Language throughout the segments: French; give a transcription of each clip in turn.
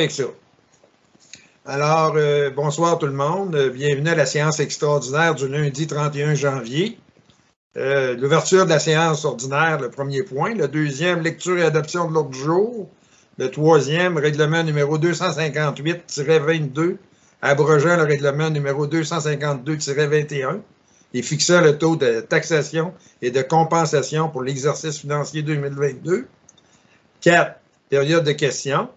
avec ça. Alors, bonsoir tout le monde. Bienvenue à la séance extraordinaire du lundi 31 janvier. L'ouverture de la séance ordinaire, le premier point. Le deuxième, lecture et adoption de l'ordre du jour. Le troisième, règlement numéro 258-22, abrogeant le règlement numéro 252-21 et fixant le taux de taxation et de compensation pour l'exercice financier 2022. 4. Période de questions.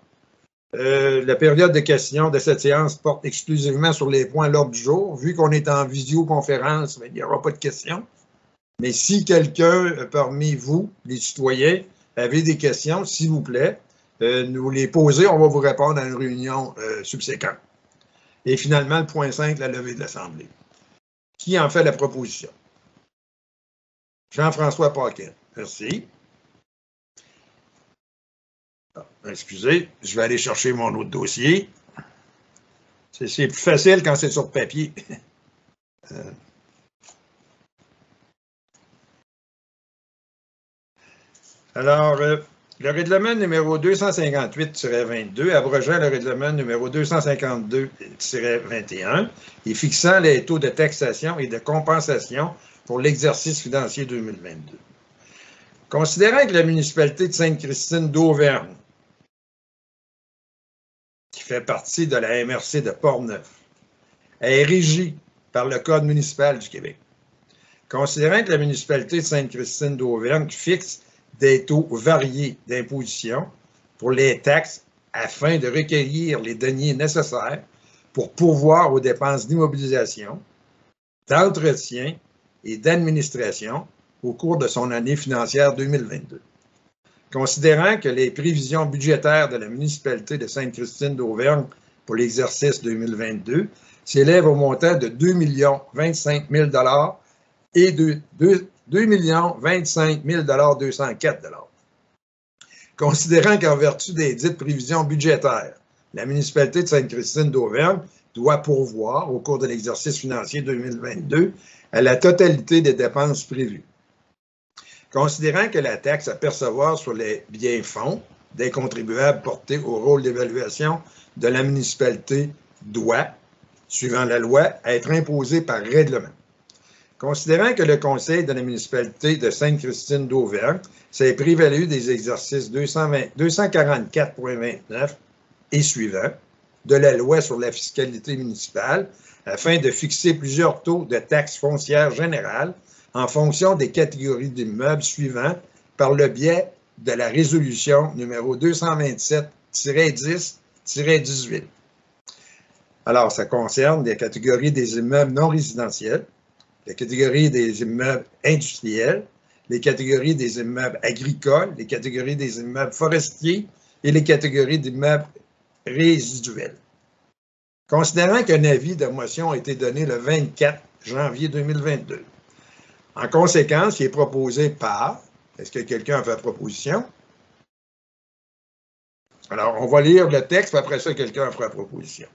La période de questions de cette séance porte exclusivement sur les points à l'ordre du jour. Vu qu'on est en visioconférence, il n'y aura pas de questions. Mais si quelqu'un parmi vous, les citoyens, avez des questions, s'il vous plaît, nous les poser, on va vous répondre à une réunion subséquente. Et finalement, le point 5, la levée de l'Assemblée. Qui en fait la proposition? Jean-François Paquet. Merci. Excusez, je vais aller chercher mon autre dossier. C'est plus facile quand c'est sur papier. Alors, le règlement numéro 258-22, abrogeant le règlement numéro 252-21 et fixant les taux de taxation et de compensation pour l'exercice financier 2022. Considérant que la municipalité de Sainte-Christine d'Auvergne, qui fait partie de la MRC de Portneuf, est régie par le Code municipal du Québec, considérant que la municipalité de Sainte-Christine d'Auvergne fixe des taux variés d'imposition pour les taxes afin de recueillir les deniers nécessaires pour pourvoir aux dépenses d'immobilisation, d'entretien et d'administration au cours de son année financière 2022. Considérant que les prévisions budgétaires de la municipalité de Sainte-Christine d'Auvergne pour l'exercice 2022 s'élèvent au montant de 2 025 000 et de 2 025 204 Considérant qu'en vertu des dites prévisions budgétaires, la municipalité de Sainte-Christine d'Auvergne doit pourvoir au cours de l'exercice financier 2022 à la totalité des dépenses prévues. Considérant que la taxe à percevoir sur les biens-fonds des contribuables portés au rôle d'évaluation de la municipalité doit, suivant la loi, être imposée par règlement. Considérant que le conseil de la municipalité de Sainte-Christine d'Auvergne s'est prévalu des exercices 244.29 et suivants de la loi sur la fiscalité municipale afin de fixer plusieurs taux de taxes foncières générales en fonction des catégories d'immeubles suivants par le biais de la résolution numéro 227-10-18. Alors, ça concerne les catégories des immeubles non résidentiels, les catégories des immeubles industriels, les catégories des immeubles agricoles, les catégories des immeubles forestiers et les catégories d'immeubles résiduels. Considérant qu'un avis de motion a été donné le 24 janvier 2022, en conséquence, il est proposé par... Est-ce que quelqu'un a fait proposition? Alors, on va lire le texte, puis après ça, quelqu'un fera proposition.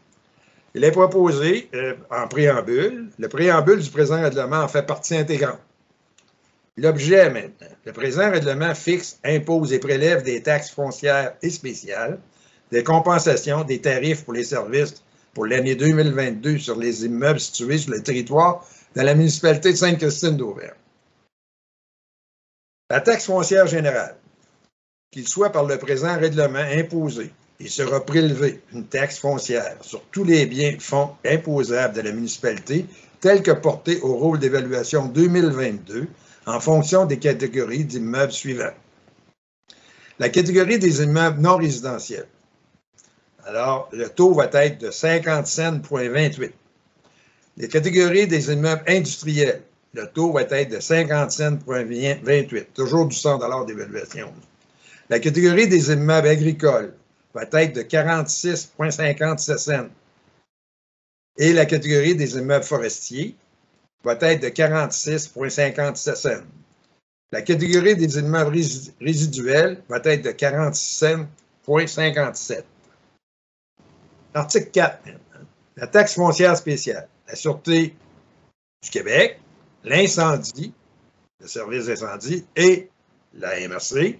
Il est proposé en préambule. Le préambule du présent règlement en fait partie intégrante. L'objet maintenant. Le présent règlement fixe, impose et prélève des taxes foncières et spéciales, des compensations, des tarifs pour les services pour l'année 2022 sur les immeubles situés sur le territoire de la municipalité de Sainte-Christine d'Auvergne. La taxe foncière générale, qu'il soit par le présent règlement imposée, et sera prélevée une taxe foncière sur tous les biens-fonds imposables de la municipalité tels que portés au rôle d'évaluation 2022 en fonction des catégories d'immeubles suivants. La catégorie des immeubles non résidentiels. Alors, le taux va être de 50,28 $. Les catégories des immeubles industriels, le taux va être de 50,28 $, toujours du 100 $ d'évaluation. La catégorie des immeubles agricoles va être de 46,57 $. Et la catégorie des immeubles forestiers va être de 46,57 $. La catégorie des immeubles résiduels va être de 47,57 $. Article 4, maintenant. La taxe foncière spéciale. La Sûreté du Québec, l'incendie, le service d'incendie et la MRC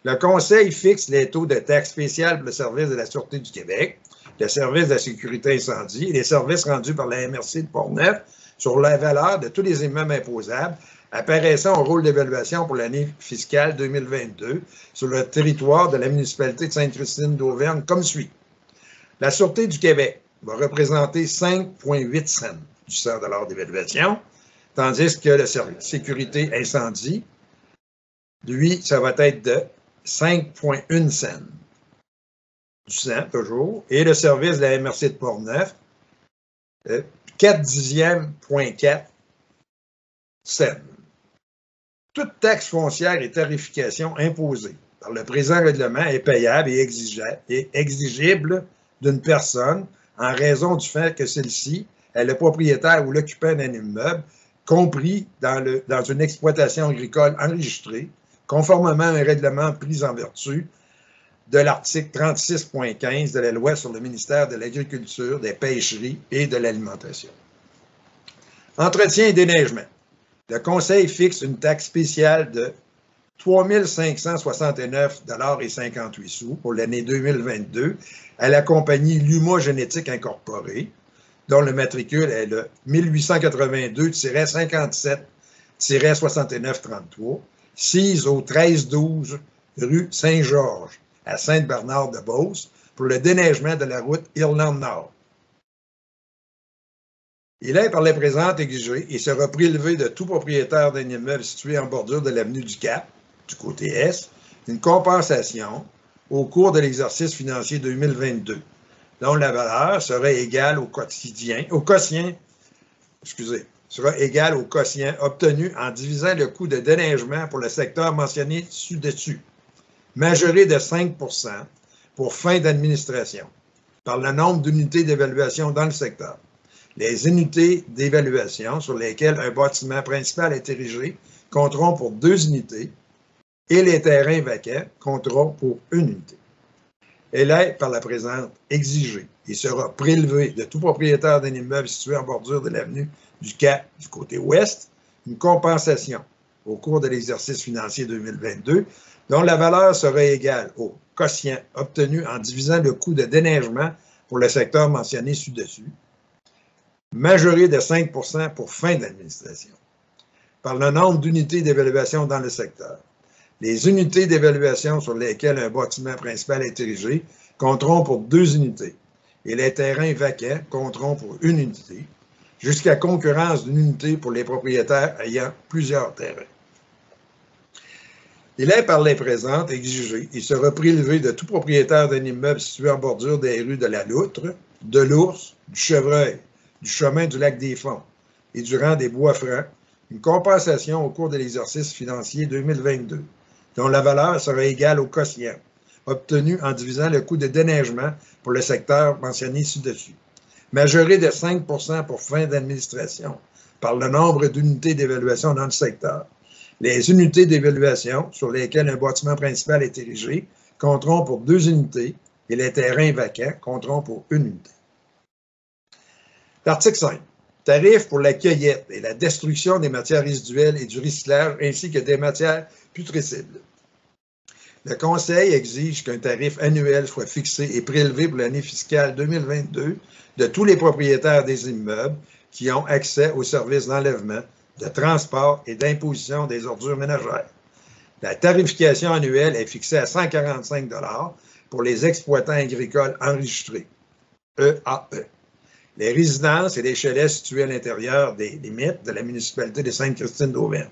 Le Conseil fixe les taux de taxes spéciales pour le service de la Sûreté du Québec, le service de la sécurité incendie et les services rendus par la MRC de Portneuf sur la valeur de tous les immeubles imposables apparaissant au rôle d'évaluation pour l'année fiscale 2022 sur le territoire de la municipalité de Sainte-Christine d'Auvergne comme suit. La Sûreté du Québec va représenter 5,8 cents du 100 $ d'évaluation, tandis que la sécurité incendie, lui, ça va être de 5,1 cents du 100 toujours, et le service de la MRC de Portneuf, 4,4 cents. Toute taxe foncière et tarification imposée par le présent règlement est payable et exigible d'une personne en raison du fait que celle-ci est le propriétaire ou l'occupant d'un immeuble compris dans une exploitation agricole enregistrée, conformément à un règlement pris en vertu de l'article 36.15 de la loi sur le ministère de l'Agriculture, des Pêcheries et de l'Alimentation. Entretien et déneigement. Le Conseil fixe une taxe spéciale de 3 569,58 $ pour l'année 2022 à la compagnie Luma Génétique Incorporée, dont le matricule est le 1882-57-6933, sise au 1312 rue Saint-Georges, à Sainte-Bernard-de-Beauce, pour le déneigement de la route Irlande-Nord. Il est par les présentes exigé et sera prélevé de tout propriétaire d'un immeuble situé en bordure de l'avenue du Cap, du côté est, une compensation au cours de l'exercice financier 2022, dont la valeur serait égale au quotient obtenu en divisant le coût de déneigement pour le secteur mentionné ci-dessus, majoré de 5 % pour fin d'administration, par le nombre d'unités d'évaluation dans le secteur. Les unités d'évaluation sur lesquelles un bâtiment principal est érigé compteront pour 2 unités et les terrains vacants compteront pour 1 unité. Elle est, par la présente, exigée et sera prélevée de tout propriétaire d'un immeuble situé en bordure de l'avenue du Cap du côté ouest, une compensation au cours de l'exercice financier 2022 dont la valeur serait égale au quotient obtenu en divisant le coût de déneigement pour le secteur mentionné ci-dessus, majoré de 5 % pour fin d'administration, par le nombre d'unités d'évaluation dans le secteur. Les unités d'évaluation sur lesquelles un bâtiment principal est érigé compteront pour 2 unités et les terrains vacants compteront pour 1 unité, jusqu'à concurrence d'une unité pour les propriétaires ayant plusieurs terrains. Il est par les présentes exigé et sera prélevé de tout propriétaire d'un immeuble situé en bordure des rues de la Loutre, de l'Ours, du Chevreuil, du chemin du lac des Fonds et du rang des Bois-Francs, une compensation au cours de l'exercice financier 2022, dont la valeur sera égale au quotient, obtenu en divisant le coût de déneigement pour le secteur mentionné ci-dessus, majoré de 5 % pour fin d'administration, par le nombre d'unités d'évaluation dans le secteur. Les unités d'évaluation sur lesquelles un bâtiment principal est érigé compteront pour 2 unités et les terrains vacants compteront pour 1 unité. L'article 5. Tarifs pour la cueillette et la destruction des matières résiduelles et du recyclage ainsi que des matières putrescibles. Le Conseil exige qu'un tarif annuel soit fixé et prélevé pour l'année fiscale 2022 de tous les propriétaires des immeubles qui ont accès aux services d'enlèvement, de transport et d'imposition des ordures ménagères. La tarification annuelle est fixée à 145 $ pour les exploitants agricoles enregistrés, EAE. Les résidences et les chalets situés à l'intérieur des limites de la municipalité de Sainte-Christine d'Auvergne.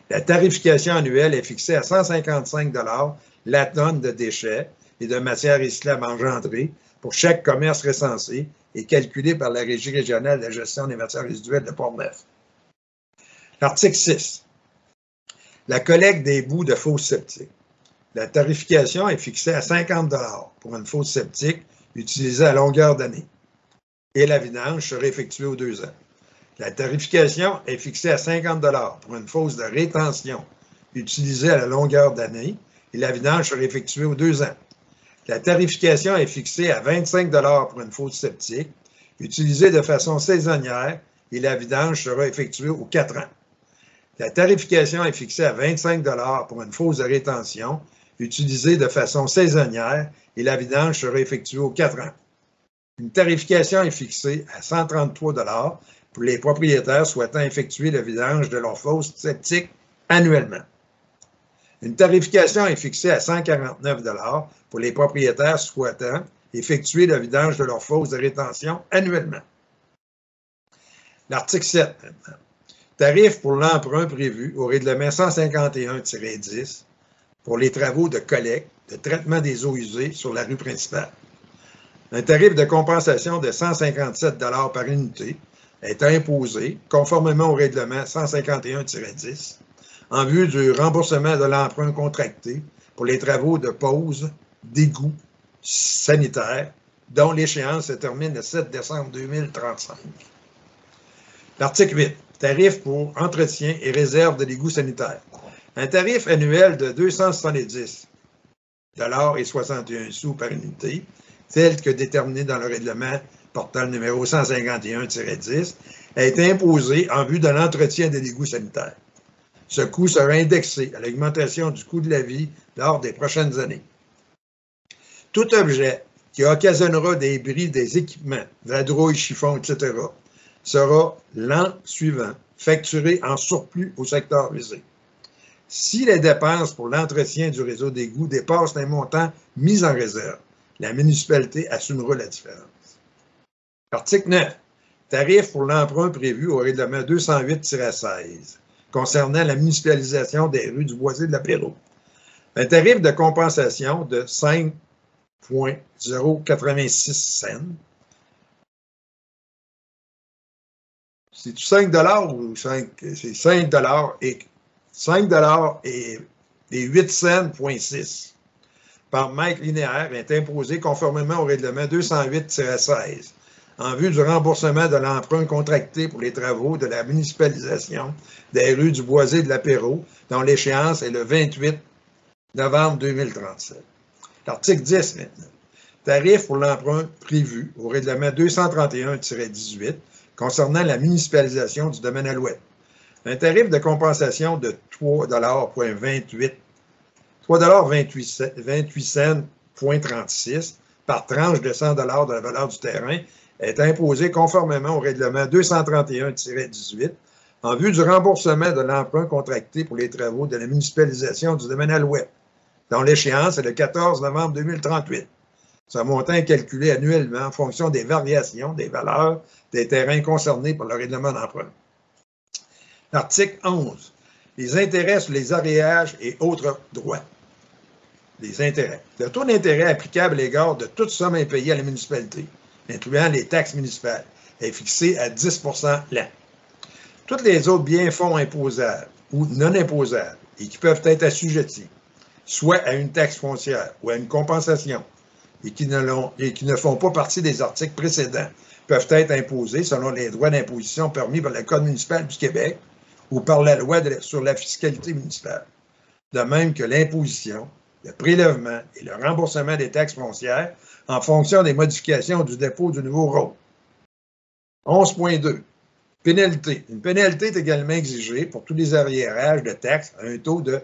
La tarification annuelle est fixée à 155 $ la tonne de déchets et de matières recyclables engendrées pour chaque commerce recensé et calculée par la Régie régionale de la gestion des matières résiduelles de Portneuf. L'article 6. La collecte des boues de fosses septiques. La tarification est fixée à 50 $ pour une fosse septique utilisée à longueur d'année et la vidange serait effectuée aux 2 ans. La tarification est fixée à 50 $ pour une fosse de rétention utilisée à la longueur d'année et la vidange serait effectuée aux 2 ans. La tarification est fixée à 25 $ pour une fosse septique utilisée de façon saisonnière et la vidange sera effectuée aux 4 ans. La tarification est fixée à 25 $ pour une fosse de rétention utilisés de façon saisonnière et la vidange sera effectuée aux 4 ans. Une tarification est fixée à 133 $ pour les propriétaires souhaitant effectuer le vidange de leur fosse septique annuellement. Une tarification est fixée à 149 $ pour les propriétaires souhaitant effectuer le vidange de leur fosse de rétention annuellement. L'article 7, maintenant. Tarif pour l'emprunt prévu au règlement 151-10 pour les travaux de collecte, de traitement des eaux usées sur la rue principale. Un tarif de compensation de 157 $ par unité est imposé, conformément au règlement 151-10, en vue du remboursement de l'emprunt contracté pour les travaux de pose d'égouts sanitaires, dont l'échéance se termine le 7 décembre 2035. L'article 8. Tarif pour entretien et réserve de l'égout sanitaire. Un tarif annuel de 270 $ et 61 sous par unité, tel que déterminé dans le règlement portant le numéro 151-10, est imposé en vue de l'entretien de l'égout sanitaire. Ce coût sera indexé à l'augmentation du coût de la vie lors des prochaines années. Tout objet qui occasionnera des bris des équipements, vadrouilles, chiffons, etc., sera l'an suivant facturé en surplus au secteur visé. Si les dépenses pour l'entretien du réseau d'égouts dépassent un montant mis en réserve, la municipalité assumera la différence. Article 9. Tarif pour l'emprunt prévu au règlement 208-16 concernant la municipalisation des rues du Boisé de la Pérou. Un tarif de compensation de 5,086 $. C'est-tu 5 $ ou 5? C'est 5 $ et 8 cents,6 par mètre linéaire est imposé conformément au règlement 208-16 en vue du remboursement de l'emprunt contracté pour les travaux de la municipalisation des rues du Boisé de l'Apéro, dont l'échéance est le 28 novembre 2037. L'article 10 maintenant. Tarif pour l'emprunt prévu au règlement 231-18 concernant la municipalisation du domaine Alouette. Un tarif de compensation de 3,28 cents,36 par tranche de 100 $ de la valeur du terrain est imposé conformément au règlement 231-18 en vue du remboursement de l'emprunt contracté pour les travaux de la municipalisation du domaine Alouette, dont l'échéance est le 14 novembre 2038. Ce montant est calculé annuellement en fonction des variations des valeurs des terrains concernés par le règlement d'emprunt. Article 11. Les intérêts sur les ariérages et autres droits. Les intérêts. Le taux d'intérêt applicable à l'égard de toute somme impayée à la municipalité, incluant les taxes municipales, est fixé à 10 % l'an. Tous les autres biens-fonds imposables ou non imposables et qui peuvent être assujettis, soit à une taxe foncière ou à une compensation, et qui ne font pas partie des articles précédents, peuvent être imposés selon les droits d'imposition permis par le Code municipal du Québec ou par la loi sur la fiscalité municipale. De même que l'imposition, le prélèvement et le remboursement des taxes foncières en fonction des modifications du dépôt du nouveau rôle. 11.2. Pénalité. Une pénalité est également exigée pour tous les arriérages de taxes à un taux de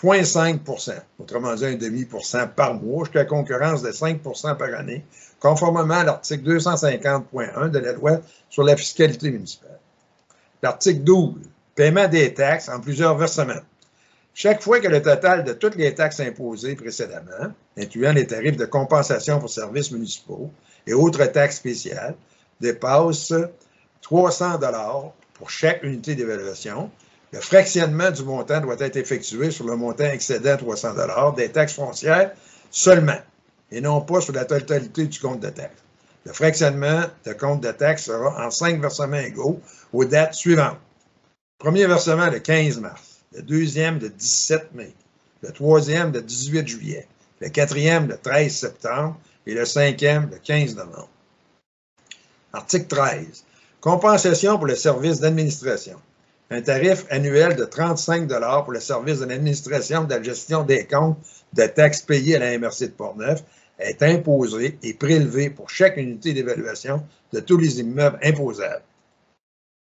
0,5 %, autrement dit 0,5 % par mois, jusqu'à concurrence de 5 % par année, conformément à l'article 250.1 de la loi sur la fiscalité municipale. L'article 12. Paiement des taxes en plusieurs versements. Chaque fois que le total de toutes les taxes imposées précédemment, incluant les tarifs de compensation pour services municipaux et autres taxes spéciales, dépasse 300 $ pour chaque unité d'évaluation, le fractionnement du montant doit être effectué sur le montant excédant 300 $ des taxes foncières seulement, et non pas sur la totalité du compte de taxes. Le fractionnement de compte de taxes sera en 5 versements égaux aux dates suivantes. Premier versement le 15 mars, le deuxième le 17 mai, le troisième le 18 juillet, le quatrième le 13 septembre et le cinquième le 15 novembre. Article 13. Compensation pour le service d'administration. Un tarif annuel de 35 $ pour le service de l'administration de la gestion des comptes de taxes payées à la MRC de Portneuf est imposé et prélevé pour chaque unité d'évaluation de tous les immeubles imposables.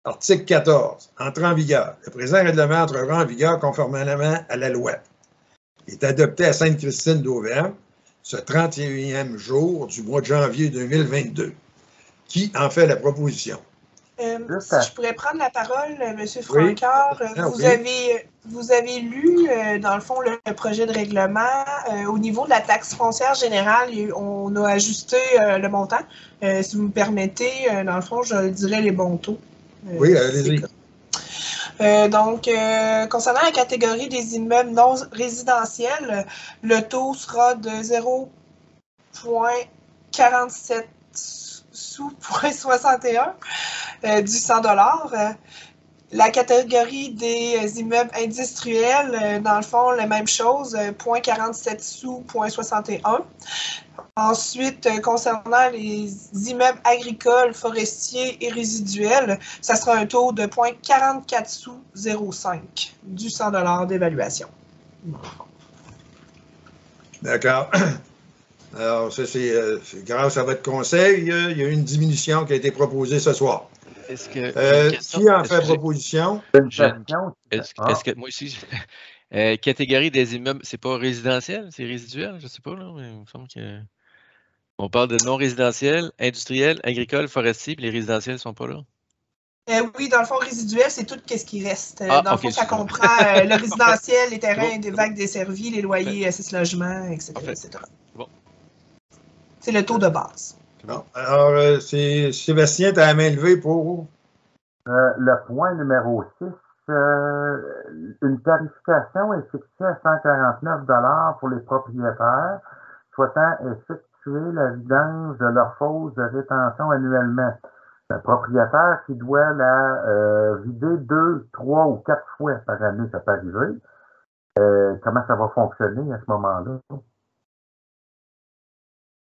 Article 14. Entrée en vigueur. Le présent règlement entrera en vigueur conformément à la loi. est adopté à Sainte-Christine d'Auvergne ce 31e jour du mois de janvier 2022. Qui en fait la proposition? Si je pourrais prendre la parole, M. Francoeur, oui. vous avez lu, dans le fond, le projet de règlement. Au niveau de la taxe foncière générale, on a ajusté le montant. Si vous me permettez, dans le fond, je dirais les bons taux. Oui, allez-y. Donc, concernant la catégorie des immeubles non résidentiels, le taux sera de 0,47 sous 0,61 du 100 $. La catégorie des immeubles industriels, dans le fond, la même chose, 0,47 sous 0,61. Ensuite, concernant les immeubles agricoles, forestiers et résiduels, ça sera un taux de 0,44 sous 0,5 du 100 $ d'évaluation. D'accord. Alors, ça, c'est grâce à votre conseil, il y a eu une diminution qui a été proposée ce soir. Est-ce que qui en fait proposition? Est-ce que moi aussi, catégorie des immeubles, c'est pas résidentiel, c'est résiduel, je sais pas, là, mais il me semble que. On parle de non résidentiel, industriel, agricole, forestier, puis les résidentiels ne sont pas là. Oui, dans le fond, résiduel, c'est tout ce qui reste. Dans le fond, ça comprend le résidentiel, les terrains des vagues desservis, les loyers, 6 logements, etc. Bon. C'est le taux de base. Bon. Alors, c'est Sébastien, tu as la main levée pour? Le point numéro 6, une tarification est fixée à 149 $ pour les propriétaires souhaitant effectuer la vidange de leur fosse de rétention annuellement. Un propriétaire qui doit la vider 2, 3 ou 4 fois par année, ça peut arriver. Comment ça va fonctionner à ce moment-là?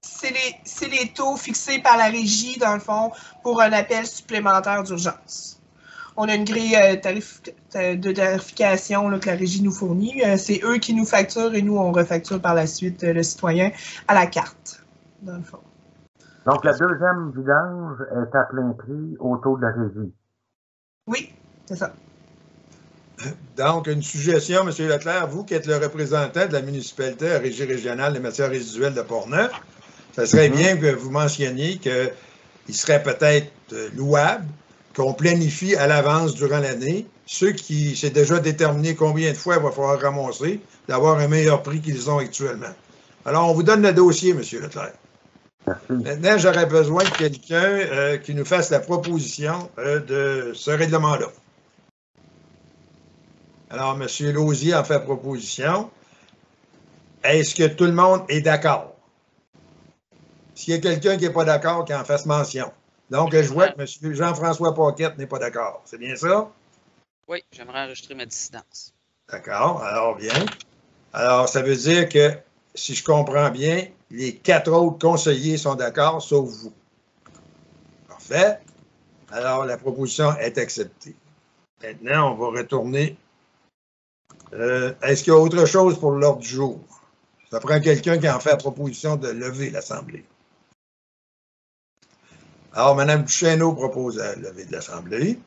C'est les taux fixés par la régie, dans le fond, pour un appel supplémentaire d'urgence. On a une grille de tarification là, que la régie nous fournit. C'est eux qui nous facturent et nous, on refacture par la suite le citoyen à la carte, dans le fond. Donc, la deuxième vidange est à plein prix au taux de la régie. Oui, c'est ça. Donc, une suggestion, M. Leclerc, vous qui êtes le représentant de la municipalité à Régie régionale des matières résiduelles de Portneuf, ça serait bien que vous mentionniez qu'il serait peut-être louable qu'on planifie à l'avance durant l'année, ceux qui s'est déjà déterminé combien de fois il va falloir ramasser, d'avoir un meilleur prix qu'ils ont actuellement. Alors, on vous donne le dossier, M. Leclerc. Maintenant, j'aurais besoin de quelqu'un qui nous fasse la proposition de ce règlement-là. Alors, M. Lausier en fait proposition. Est-ce que tout le monde est d'accord? S'il y a quelqu'un qui n'est pas d'accord, qu'il en fasse mention. Donc, je vois que M. Jean-François Paquette n'est pas d'accord. C'est bien ça? Oui, j'aimerais enregistrer ma dissidence. D'accord, alors bien. Alors, ça veut dire que, si je comprends bien, les 4 autres conseillers sont d'accord, sauf vous. Parfait. Alors, la proposition est acceptée. Maintenant, on va retourner. Est-ce qu'il y a autre chose pour l'ordre du jour? Ça prend quelqu'un qui en fait la proposition de lever l'Assemblée. Alors, Mme Duchesneau propose à lever de l'Assemblée.